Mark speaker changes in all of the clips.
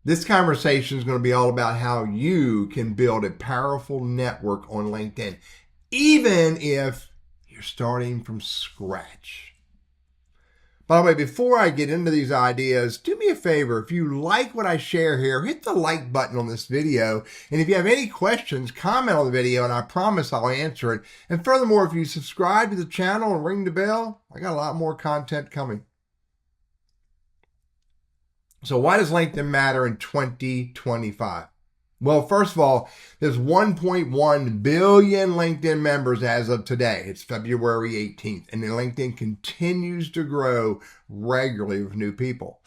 Speaker 1: This conversation is going to be all about how you can build a powerful network on LinkedIn, even if you're starting from scratch. By the way, before I get into these ideas, do me a favor. If you like what I share here, hit the like button on this video. And if you have any questions, comment on the video and I promise I'll answer it. And furthermore, if you subscribe to the channel and ring the bell, I got a lot more content coming. So why does LinkedIn matter in 2025? Well, first of all, there's 1.1 billion LinkedIn members as of today. It's February 18th, and LinkedIn continues to grow regularly with new people.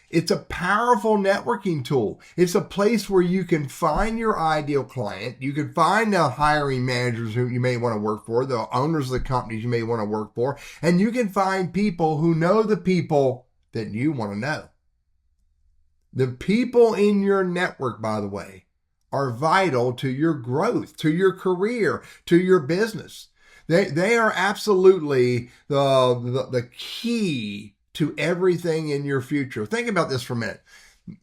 Speaker 1: It's a powerful networking tool. It's a place where you can find your ideal client. You can find the hiring managers who you may want to work for, the owners of the companies you may want to work for, and you can find people who know the people that you want to know. The people in your network, by the way, are vital to your growth, to your career, to your business. They are absolutely the key to everything in your future. Think about this for a minute.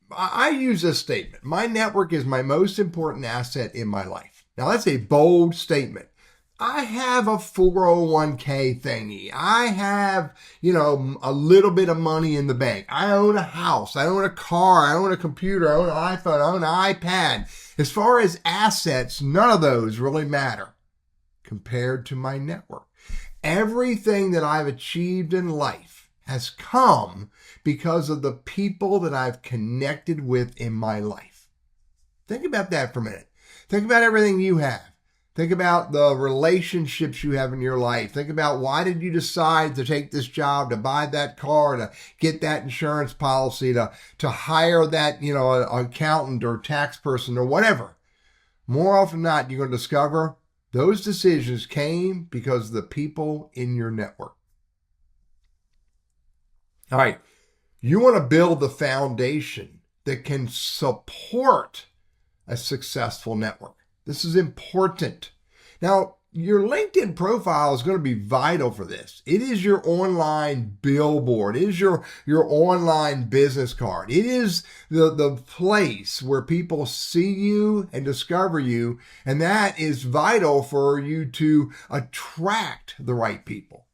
Speaker 1: I use this statement. My network is my most important asset in my life. Now, that's a bold statement. I have a 401k thingy. I have, a little bit of money in the bank. I own a house. I own a car. I own a computer. I own an iPhone. I own an iPad. As far as assets, none of those really matter compared to my network. Everything that I've achieved in life has come because of the people that I've connected with in my life. Think about that for a minute. Think about everything you have. Think about the relationships you have in your life. Think about why did you decide to take this job, to buy that car, to get that insurance policy, to hire that, accountant or tax person or whatever. More often than not, you're going to discover those decisions came because of the people in your network. All right. You want to build the foundation that can support a successful network. This is important. Now, your LinkedIn profile is going to be vital for this. It is your online billboard. It is your online business card. It is the place where people see you and discover you, and that is vital for you to attract the right people.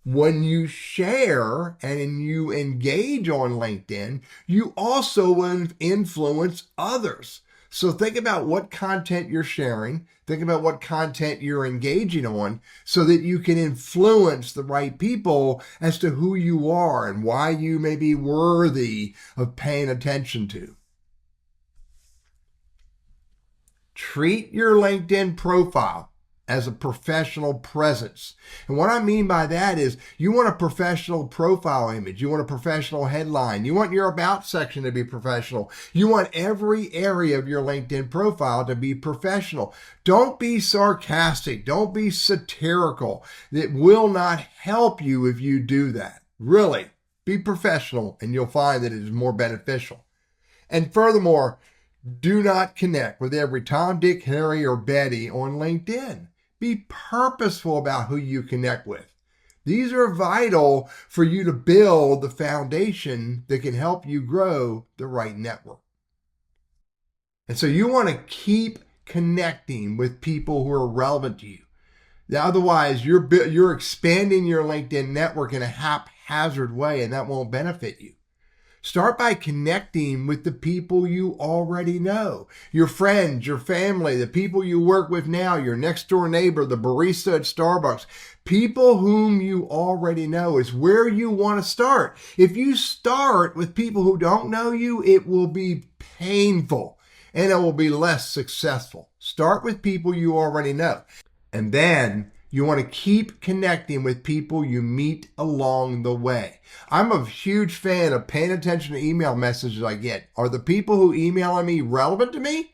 Speaker 1: When you share and you engage on LinkedIn, you also influence others. So think about what content you're sharing. Think about what content you're engaging on so that you can influence the right people as to who you are and why you may be worthy of paying attention to. Treat your LinkedIn profile as a professional presence. And what I mean by that is you want a professional profile image. You want a professional headline. You want your about section to be professional. You want every area of your LinkedIn profile to be professional. Don't be sarcastic. Don't be satirical. It will not help you if you do that. Really, be professional and you'll find that it is more beneficial. And furthermore, do not connect with every Tom, Dick, Harry, or Betty on LinkedIn. Be purposeful about who you connect with. These are vital for you to build the foundation that can help you grow the right network. And so you want to keep connecting with people who are relevant to you. Otherwise, you're expanding your LinkedIn network in a haphazard way, and that won't benefit you. Start by connecting with the people you already know. Your friends, your family, the people you work with now, your next door neighbor, the barista at Starbucks. People whom you already know is where you want to start. If you start with people who don't know you, it will be painful and it will be less successful. Start with people you already know. And then you want to keep connecting with people you meet along the way. I'm a huge fan of paying attention to email messages I get. Are the people who email me relevant to me?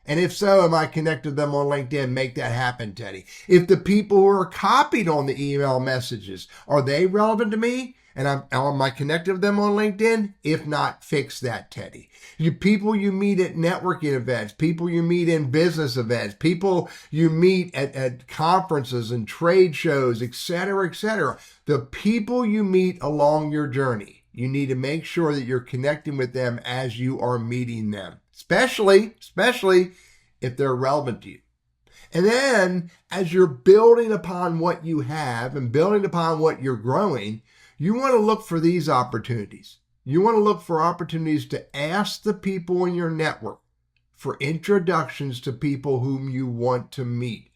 Speaker 1: And if so, am I connected to them on LinkedIn? Make that happen, Teddy. If the people who are copied on the email messages, are they relevant to me? And am I connected with them on LinkedIn? If not, fix that, Teddy. People you meet at networking events, people you meet in business events, people you meet at conferences and trade shows, etc., etc. The people you meet along your journey you need to make sure that you're connecting with them as you are meeting them, especially if they're relevant to you. And then as you're building upon what you have and building upon what you're growing, you want to look for these opportunities. You want to look for opportunities to ask the people in your network for introductions to people whom you want to meet.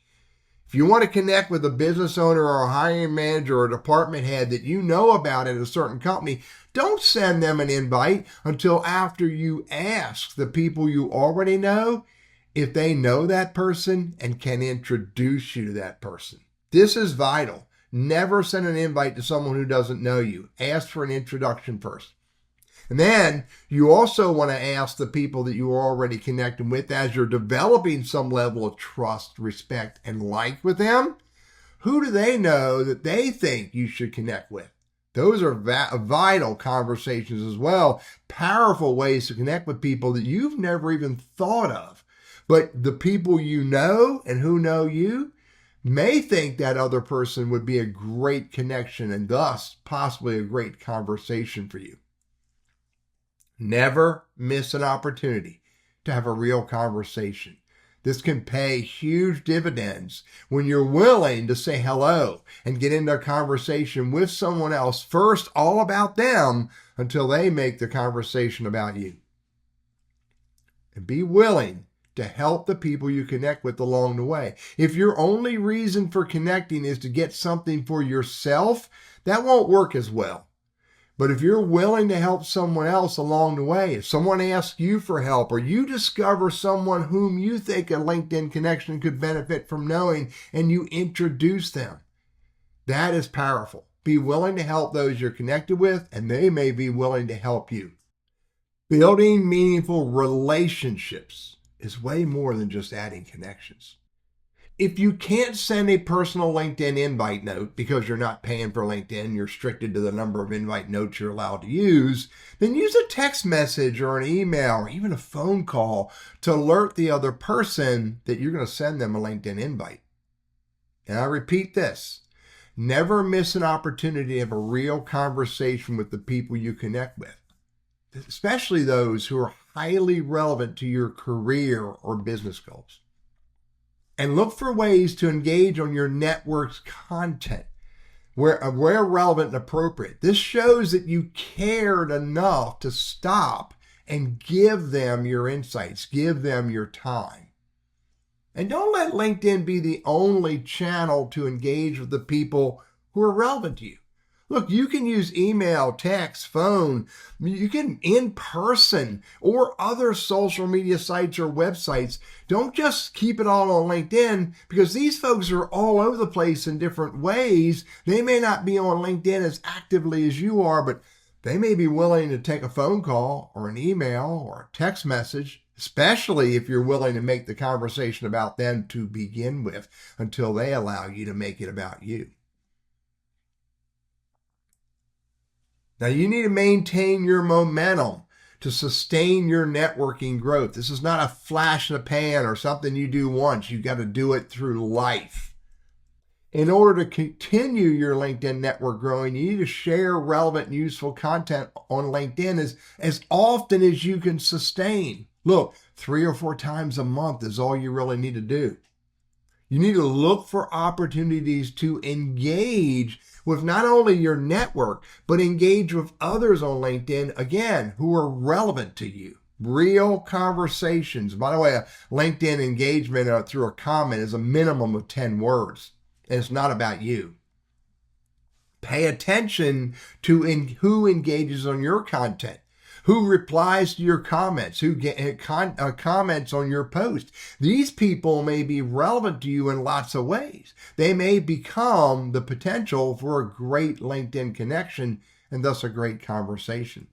Speaker 1: If you want to connect with a business owner or a hiring manager or a department head that you know about at a certain company, don't send them an invite until after you ask the people you already know if they know that person and can introduce you to that person. This is vital. Never send an invite to someone who doesn't know you. Ask for an introduction first. And then you also want to ask the people that you are already connecting with as you're developing some level of trust, respect, and like with them. Who do they know that they think you should connect with? Those are vital conversations as well. Powerful ways to connect with people that you've never even thought of. But the people you know and who know you may think that other person would be a great connection and thus possibly a great conversation for you. Never miss an opportunity to have a real conversation. This can pay huge dividends when you're willing to say hello and get into a conversation with someone else first, all about them, until they make the conversation about you. And be willing to help the people you connect with along the way. If your only reason for connecting is to get something for yourself, that won't work as well. But if you're willing to help someone else along the way, if someone asks you for help or you discover someone whom you think a LinkedIn connection could benefit from knowing and you introduce them, that is powerful. Be willing to help those you're connected with and they may be willing to help you. Building meaningful relationships is way more than just adding connections. If you can't send a personal LinkedIn invite note because you're not paying for LinkedIn, you're restricted to the number of invite notes you're allowed to use, then use a text message or an email or even a phone call to alert the other person that you're going to send them a LinkedIn invite. And I repeat this, never miss an opportunity to have a real conversation with the people you connect with, especially those who are highly relevant to your career or business goals. And look for ways to engage on your network's content where relevant and appropriate. This shows that you cared enough to stop and give them your insights, give them your time. And don't let LinkedIn be the only channel to engage with the people who are relevant to you. Look, you can use email, text, phone, you can in person or other social media sites or websites. Don't just keep it all on LinkedIn because these folks are all over the place in different ways. They may not be on LinkedIn as actively as you are, but they may be willing to take a phone call or an email or a text message, especially if you're willing to make the conversation about them to begin with until they allow you to make it about you. Now, you need to maintain your momentum to sustain your networking growth. This is not a flash in the pan or something you do once. You got to do it through life. In order to continue your LinkedIn network growing, you need to share relevant and useful content on LinkedIn as often as you can sustain. Look, 3 or 4 times a month is all you really need to do. You need to look for opportunities to engage with not only your network, but engage with others on LinkedIn, again, who are relevant to you. Real conversations. By the way, a LinkedIn engagement through a comment is a minimum of 10 words, and it's not about you. Pay attention to who engages on your content, who replies to your comments, who comments on your post. These people may be relevant to you in lots of ways. They may become the potential for a great LinkedIn connection and thus a great conversation.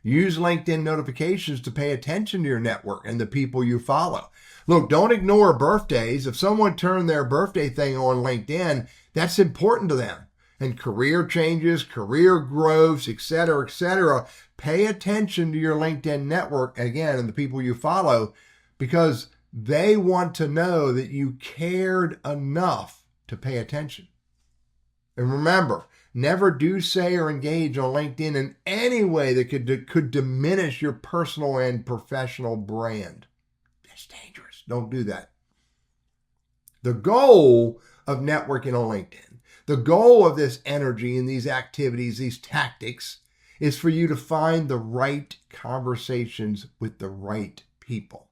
Speaker 1: Use LinkedIn notifications to pay attention to your network and the people you follow. Look, don't ignore birthdays. If someone turned their birthday thing on LinkedIn, that's important to them. And career changes, career growths, etc. Pay attention to your LinkedIn network, again, and the people you follow, because they want to know that you cared enough to pay attention. And remember, Never do, say, or engage on LinkedIn in any way that could diminish your personal and professional brand. That's dangerous. Don't do that. The goal of networking on LinkedIn, the goal of this energy and these activities, these tactics, is for you to find the right conversations with the right people.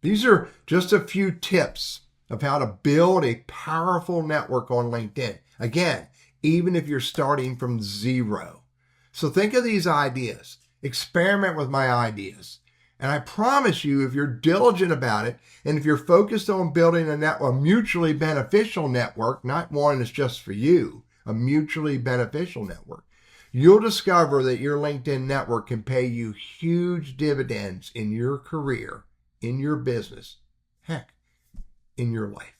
Speaker 1: These are just a few tips of how to build a powerful network on LinkedIn. Again, even if you're starting from zero. So think of these ideas. Experiment with my ideas. And I promise you, if you're diligent about it, and if you're focused on building a mutually beneficial network, not one that's just for you, a mutually beneficial network, you'll discover that your LinkedIn network can pay you huge dividends in your career, in your business, heck, in your life.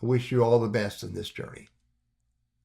Speaker 1: I wish you all the best in this journey.